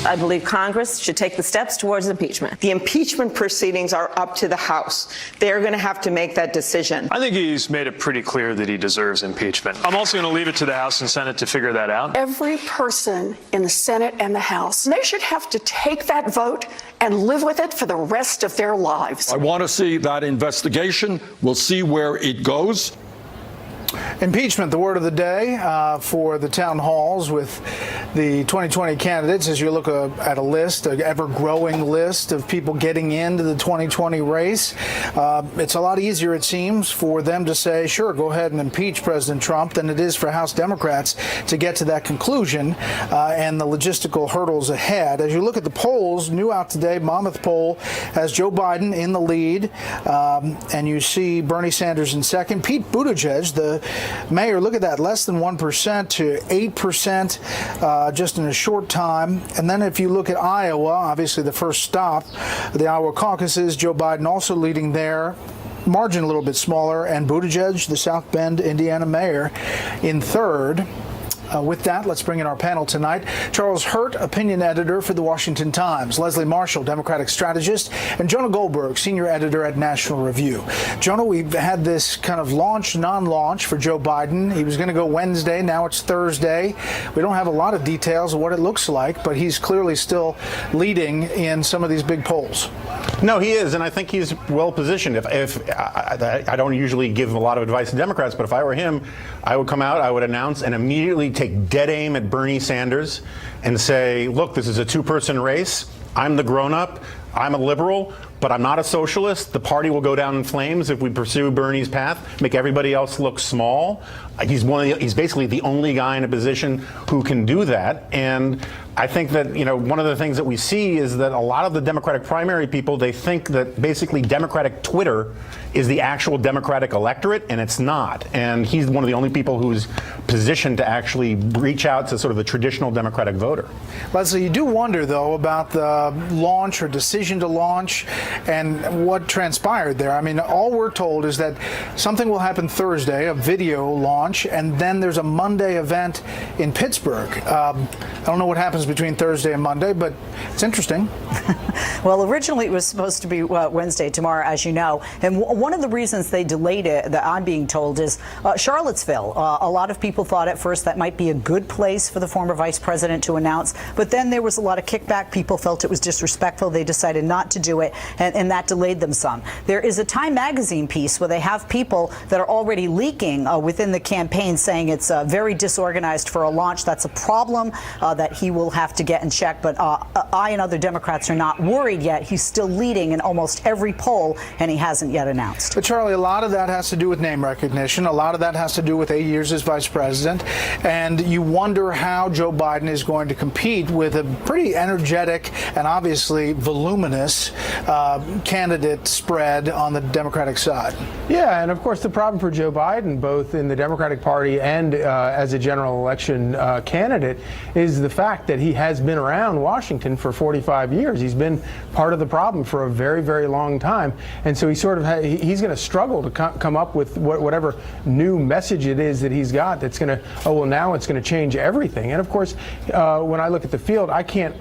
I believe Congress should take the steps towards impeachment. The impeachment proceedings are up to the House. They're going to have to make that decision. I think he's made it pretty clear that he deserves impeachment. I'm also going to leave it to the House and Senate to figure that out. Every person in the Senate and the House, they should have to take that vote and live with it for the rest of their lives. I want to see that investigation. We'll see where it goes. Impeachment, the word of the day for the town halls with the 2020 candidates. As you look at a list, an ever-growing list of people getting into the 2020 race, it's a lot easier, it seems, for them to say, sure, go ahead and impeach President Trump than it is for House Democrats to get to that conclusion and the logistical hurdles ahead. As you look at the polls, new out today, Monmouth poll has Joe Biden in the lead, and you see Bernie Sanders in second. Pete Buttigieg, the mayor, look at that, less than 1% to 8% just in a short time. And then if you look at Iowa, obviously the first stop, the Iowa caucuses, Joe Biden also leading there. Margin a little bit smaller, and Buttigieg, the South Bend, Indiana mayor, in third. With that, let's bring in our panel tonight. Charles Hurt, opinion editor for The Washington Times. Leslie Marshall, Democratic strategist. And Jonah Goldberg, senior editor at National Review. Jonah, we've had this kind of launch, non-launch for Joe Biden. He was going to go Wednesday. Now it's Thursday. We don't have a lot of details of what it looks like, but he's clearly still leading in some of these big polls. No, he is, and I think he's well positioned. If I don't usually give a lot of advice to Democrats, but if I were him, I would come out, I would announce, and immediately take dead aim at Bernie Sanders and say, look, this is a two-person race. I'm the grown-up. I'm a liberal, but I'm not a socialist. The party will go down in flames if we pursue Bernie's path, make everybody else look small. He's basically the only guy in a position who can do that. And I think that, one of the things that we see is that a lot of the Democratic primary people, they think that basically Democratic Twitter is the actual Democratic electorate, and it's not. And he's one of the only people who's positioned to actually reach out to sort of the traditional Democratic voter. Leslie, you do wonder, though, about the launch or decision to launch and what transpired there. I mean, all we're told is that something will happen Thursday, a video launch, and then there's a Monday event in Pittsburgh. I don't know what happens between Thursday and Monday, but it's interesting. Well, originally it was supposed to be Wednesday, tomorrow, as you know. And one of the reasons they delayed it, that I'm being told, is Charlottesville. A lot of people thought at first that might be a good place for the former vice president to announce. But then there was a lot of kickback. People felt it was disrespectful. They decided not to do it, and that delayed them some. There is a Time magazine piece where they have people that are already leaking within the campaign saying it's very disorganized for a launch. That's a problem that he will have to get in check. But I and other Democrats are not worried yet. He's still leading in almost every poll, and he hasn't yet announced. But, Charlie, a lot of that has to do with name recognition. A lot of that has to do with 8 years as vice president. And you wonder how Joe Biden is going to compete with a pretty energetic and obviously voluminous candidate spread on the Democratic side. Yeah, and of course the problem for Joe Biden, both in the Democratic Party and as a general election candidate, is the fact that he has been around Washington for 45 years. He's been part of the problem for a very, very long time. And so he's going to struggle to come up with whatever new message it is that he's got that's going to, now it's going to change everything. And of course, when I look at the field, I can't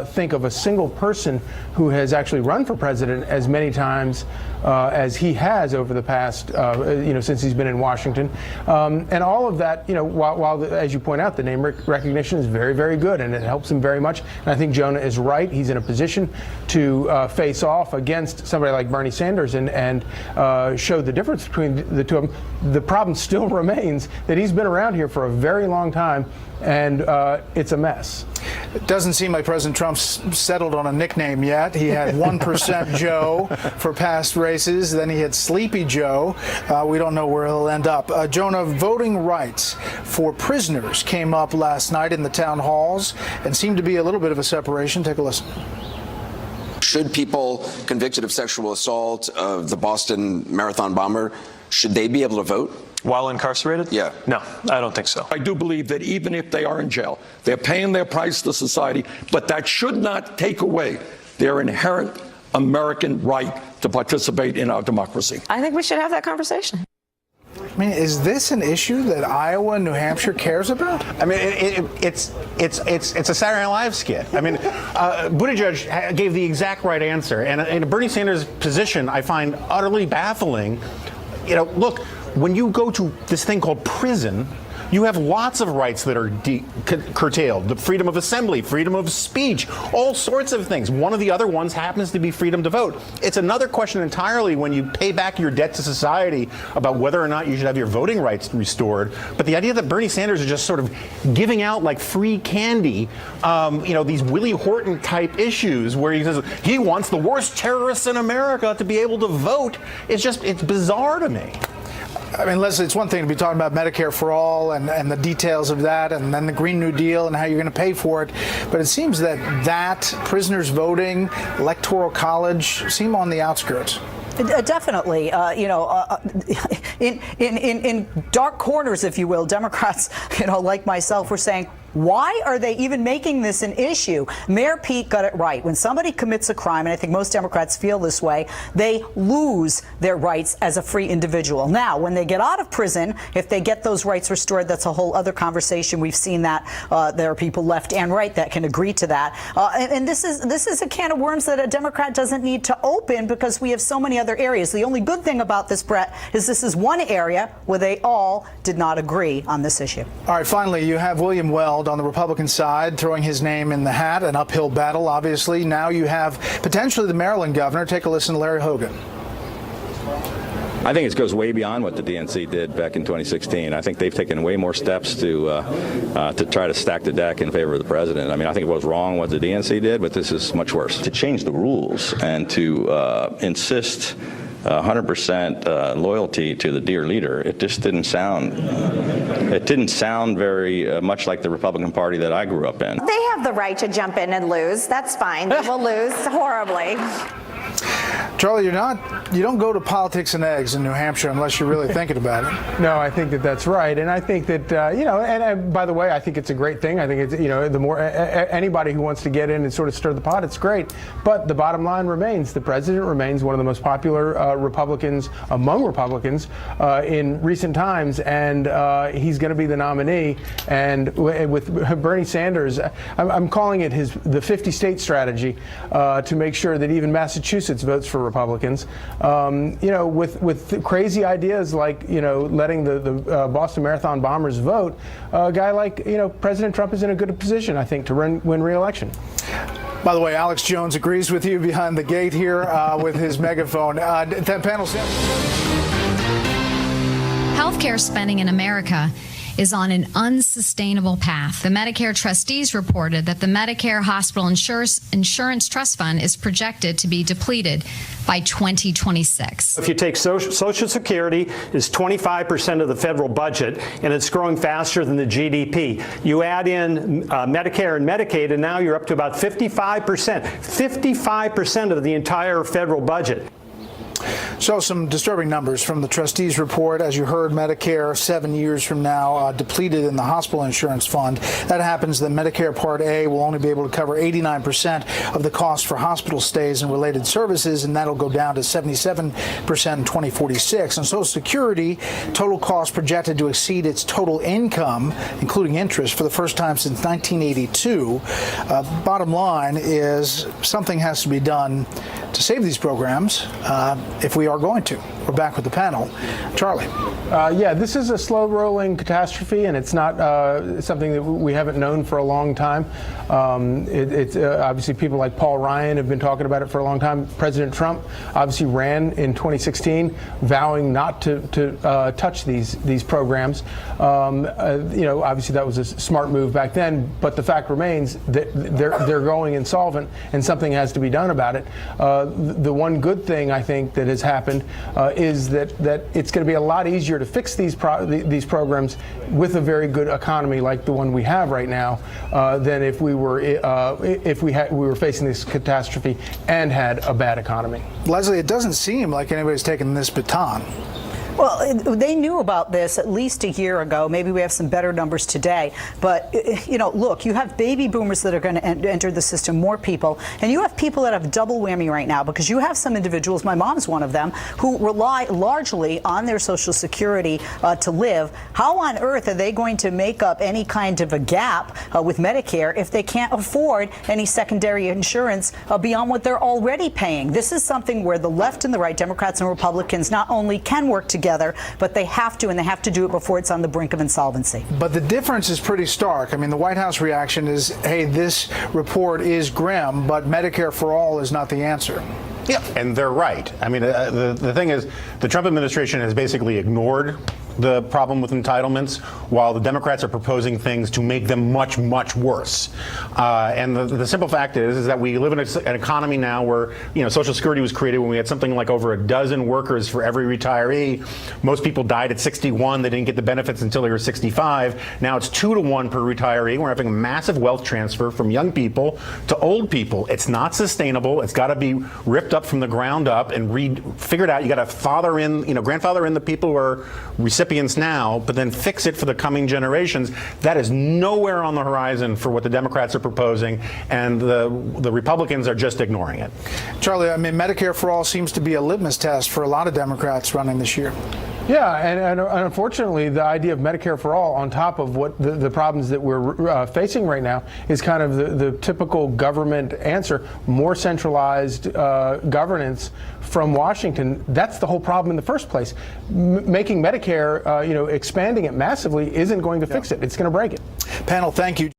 think of a single person who has actually run for president as many times as he has over the past, since he's been in Washington. And all of that, while as you point out, the name recognition is very, very good, and it helps him very much. And I think Jonah is right. He's in a position to face off against somebody like Bernie Sanders and show the difference between the two of them. The problem still remains that he's been around here for a very long time, and it's a mess. It doesn't seem like President Trump's settled on a nickname yet. He had 1% Joe for past races. Then he had Sleepy Joe. We don't know where he'll end up. Jonah, voting rights for prisoners came up last night in the town halls and seemed to be a little bit of a separation. Take a listen. Should people convicted of sexual assault of the Boston Marathon bomber, should they be able to vote? While incarcerated? Yeah. No, I don't think so. I do believe that even if they are in jail, they're paying their price to society, but that should not take away their inherent American right to participate in our democracy. I think we should have that conversation. mean, is this an issue that Iowa and New Hampshire cares about? I mean, it's a Saturday Night Live skit. I mean, Buttigieg gave the exact right answer, and Bernie Sanders' position I find utterly baffling. You know, look, when you go to this thing called prison, you have lots of rights that are curtailed. The freedom of assembly, freedom of speech, all sorts of things. One of the other ones happens to be freedom to vote. It's another question entirely when you pay back your debt to society about whether or not you should have your voting rights restored. But the idea that Bernie Sanders is just sort of giving out like free candy, you know, these Willie Horton type issues where he says he wants the worst terrorists in America to be able to vote, it's bizarre to me. I mean, Leslie, it's one thing to be talking about Medicare for all and the details of that, and then the Green New Deal and how you're going to pay for it. But it seems that prisoners voting, electoral college seem on the outskirts. Definitely, you know, in dark corners, if you will, Democrats, you know, like myself, were saying, why are they even making this an issue? Mayor Pete got it right. When somebody commits a crime, and I think most Democrats feel this way, they lose their rights as a free individual. Now, when they get out of prison, if they get those rights restored, that's a whole other conversation. We've seen that there are people left and right that can agree to that. And this is a can of worms that a Democrat doesn't need to open because we have so many other areas. The only good thing about this, Brett, is this is one area where they all did not agree on this issue. All right, finally, you have William Weld on the Republican side throwing his name in the hat, an uphill battle, obviously. Now you have potentially the Maryland governor. Take a listen to Larry Hogan. I think it goes way beyond what the DNC did back in 2016. I think they've taken way more steps to try to stack the deck in favor of the president. I mean, I think it was wrong what the DNC did, but this is much worse. To change the rules and to insist 100% loyalty to the dear leader, it just didn't sound. It didn't sound very much like the Republican Party that I grew up in. They have the right to jump in and lose. That's fine. They will lose horribly. Charlie, you don't go to politics and eggs in New Hampshire unless you're really thinking about it. No, I think that's right, and I think that you know, and by the way, I think it's a great thing. I think it's, you know, the more anybody who wants to get in and sort of stir the pot, it's great. But the bottom line remains: the president remains one of the most popular Republicans among Republicans in recent times, and he's going to be the nominee. And with Bernie Sanders, I'm calling it the 50-state strategy to make sure that even Massachusetts votes for Republicans, you know, with crazy ideas like, you know, letting the Boston Marathon bombers vote. A guy like, you know, President Trump is in a good position, I think, to win re-election. By the way, Alex Jones agrees with you behind the gate here with his megaphone. That panel. Healthcare spending in America is on an unsustainable path. The Medicare trustees reported that the Medicare Hospital Insurance Trust Fund is projected to be depleted by 2026. If you take Social Security is 25% of the federal budget, and it's growing faster than the GDP. You add in Medicare and Medicaid, and now you're up to about 55%. 55% of the entire federal budget. So some disturbing numbers from the trustees report. As you heard, Medicare 7 years from now depleted in the hospital insurance fund. That happens that Medicare Part A will only be able to cover 89% of the cost for hospital stays and related services, and that'll go down to 77% in 2046. And Social Security, total cost projected to exceed its total income, including interest, for the first time since 1982. Bottom line is something has to be done to save these programs if we are going to. We're back with the panel. Charlie. Yeah, this is a slow-rolling catastrophe, and it's not something that we haven't known for a long time. It's obviously people like Paul Ryan have been talking about it for a long time. President Trump obviously ran in 2016, vowing not to touch these programs. You know, obviously that was a smart move back then, but the fact remains that they're going insolvent, and something has to be done about it. The one good thing I think that has happened is that it's going to be a lot easier to fix these programs with a very good economy like the one we have right now than if we were facing this catastrophe and had a bad economy. Leslie, it doesn't seem like anybody's taken this baton. Well, they knew about this at least a year ago. Maybe we have some better numbers today. But, you know, look, you have baby boomers that are going to enter the system, more people, and you have people that have double whammy right now because you have some individuals, my mom's one of them, who rely largely on their Social Security to live. How on earth are they going to make up any kind of a gap with Medicare if they can't afford any secondary insurance beyond what they're already paying? This is something where the left and the right, Democrats and Republicans, not only can work together, but they have to, and they have to do it before it's on the brink of insolvency. But the difference is pretty stark. I mean, the White House reaction is, hey, this report is grim, but Medicare for all is not the answer. Yeah, and they're right. I mean, the thing is, the Trump administration has basically ignored the problem with entitlements, while the Democrats are proposing things to make them much, much worse. And the simple fact is that we live in an economy now where, you know, Social Security was created when we had something like over a dozen workers for every retiree. Most people died at 61. They didn't get the benefits until they were 65. Now it's 2 to 1 per retiree. We're having a massive wealth transfer from young people to old people. It's not sustainable. It's got to be ripped up from the ground up and figured out. You got to father in, you know, grandfather in the people who are recipients now, but then fix it for the coming generations. That is nowhere on the horizon for what the Democrats are proposing, and the Republicans are just ignoring it. Charlie, I mean, Medicare for all seems to be a litmus test for a lot of Democrats running this year. Yeah, and unfortunately, the idea of Medicare for all, on top of what the problems that we're facing right now, is kind of the typical government answer: more centralized governance from Washington. That's the whole problem in the first place. Making Medicare, expanding it massively isn't going to fix it. It's going to break it. Panel, thank you.